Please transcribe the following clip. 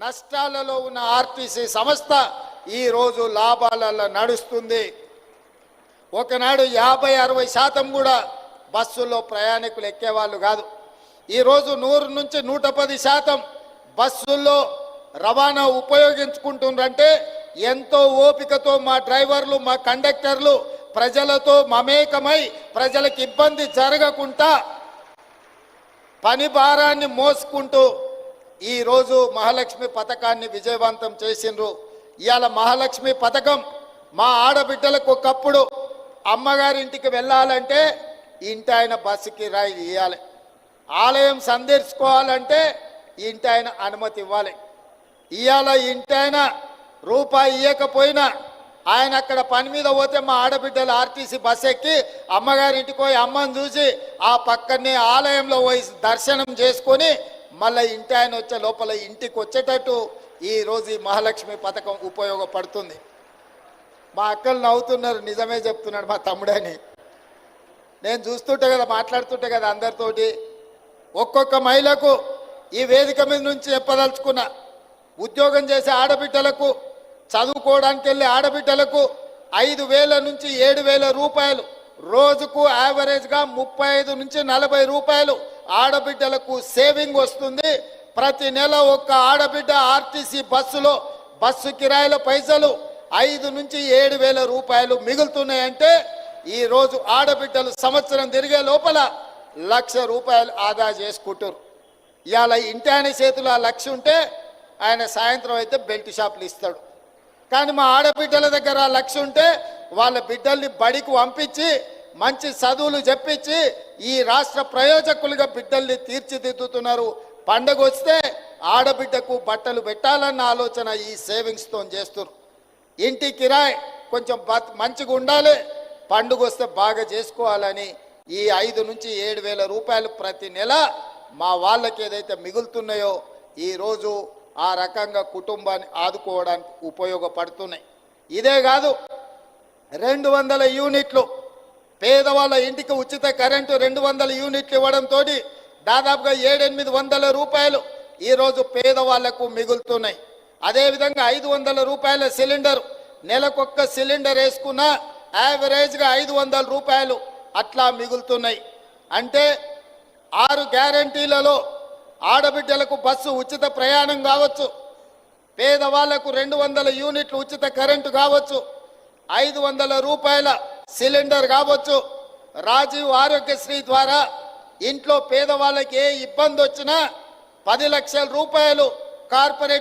నష్టాలలో ఉన్న ఆర్టీసీ సంస్థ ఈ రోజు లాభాలలో నడుస్తుంది. ఒకనాడు 50-60% కూడా బస్సుల్లో ప్రయాణికులు ఎక్కేవాళ్ళు కాదు. ఈరోజు 100 నుంచి 110% బస్సుల్లో రవాణా ఉపయోగించుకుంటుండ్రంటే ఎంతో ఓపికతో మా డ్రైవర్లు మా కండక్టర్లు ప్రజలతో మమేకమై ప్రజలకు ఇబ్బంది జరగకుండా పని భారాన్ని మోసుకుంటూ ఈరోజు మహాలక్ష్మి పథకాన్ని విజయవంతం చేసిండ్రు. ఇవాళ మహాలక్ష్మి పథకం మా ఆడబిడ్డలకు ఒకప్పుడు అమ్మగారింటికి వెళ్ళాలంటే ఇంటి ఆయన బస్సుకి రాయి ఇవ్వాలి, ఆలయం సందర్శించుకోవాలంటే ఇంటి ఆయన అనుమతి ఇవ్వాలి. ఇవాళ ఇంటి ఆయన రూపాయి ఇవ్వకపోయినా ఆయన అక్కడ పని మీద పోతే మా ఆడబిడ్డలు ఆర్టీసీ బస్ ఎక్కి అమ్మగారింటికి పోయి అమ్మని చూసి ఆ పక్కనే ఆలయంలో పోయి దర్శనం చేసుకొని మళ్ళీ ఇంటి ఆయన వచ్చే లోపల ఇంటికి వచ్చేటట్టు ఈరోజు ఈ మహాలక్ష్మి పథకం ఉపయోగపడుతుంది. మా అక్కలు నవ్వుతున్నారు, నిజమే చెప్తున్నాడు మా తమ్ముడని. నేను చూస్తుంటే కదా, మాట్లాడుతుంటే కదా అందరితోటి ఒక్కొక్క మహిళకు ఈ వేదిక మీద నుంచి చెప్పదలుచుకున్నా. ఉద్యోగం చేసే ఆడబిడ్డలకు, చదువుకోవడానికి వెళ్ళే ఆడబిడ్డలకు 5,000 నుంచి 7,000 రూపాయలు రోజుకు యావరేజ్గా 35 నుంచి 40 రూపాయలు ఆడబిడ్డలకు సేవింగ్ వస్తుంది. ప్రతి నెల ఒక్క ఆడబిడ్డ ఆర్టీసీ బస్సులో బస్సు కిరాయిల పైసలు 5 నుంచి 7,000 రూపాయలు మిగులుతున్నాయంటే ఈరోజు ఆడబిడ్డలు సంవత్సరం తిరిగే లోపల 1,00,000 రూపాయలు ఆదా చేసుకుంటారు. ఇవాళ ఇంటి ఆయన చేతిలో ఆ 1,00,000 ఉంటే ఆయన సాయంత్రం అయితే బెల్ట్ షాపులు ఇస్తాడు. కానీ మా ఆడబిడ్డల దగ్గర 1,00,000 ఉంటే వాళ్ళ బిడ్డల్ని బడికి పంపించి మంచి చదువులు చెప్పించి ఈ రాష్ట్ర ప్రయోజకులుగా బిడ్డల్ని తీర్చిదిద్దుతున్నారు. పండగ వస్తే ఆడబిడ్డకు బట్టలు పెట్టాలన్న ఆలోచన ఈ సేవింగ్స్తో చేస్తున్నారు. ఇంటి కిరాయి కొంచెం మంచిగా ఉండాలి, పండుగ వస్తే బాగా చేసుకోవాలని ఈ 5 నుంచి 7,000 రూపాయలు ప్రతి నెల మా వాళ్ళకి ఏదైతే మిగులుతున్నాయో ఈరోజు ఆ రకంగా కుటుంబాన్ని ఆదుకోవడానికి ఉపయోగపడుతున్నాయి. ఇదే కాదు, 200 యూనిట్లు పేదవాళ్ళ ఇంటికి ఉచిత కరెంటు 200 యూనిట్లు ఇవ్వడంతో దాదాపుగా 700-800 రూపాయలు ఈరోజు పేదవాళ్లకు మిగులుతున్నాయి. అదేవిధంగా 500 రూపాయల సిలిండర్, నెలకొక్క సిలిండర్ వేసుకున్నా యావరేజ్గా 500 రూపాయలు అట్లా మిగులుతున్నాయి. అంటే 6 గ్యారంటీలలో ఆడబిడ్డలకు బస్సు ఉచిత ప్రయాణం కావచ్చు, పేదవాళ్లకు 200 యూనిట్లు ఉచిత కరెంటు కావచ్చు, 500 రూపాయల సిలిండర్ కావచ్చు, రాజీవ్ ఆరోగ్యశ్రీ ద్వారా ఇంట్లో పేదవాళ్ళకి ఏ ఇబ్బంది వచ్చినా 10 లక్షల రూపాయలు కార్పొరేట్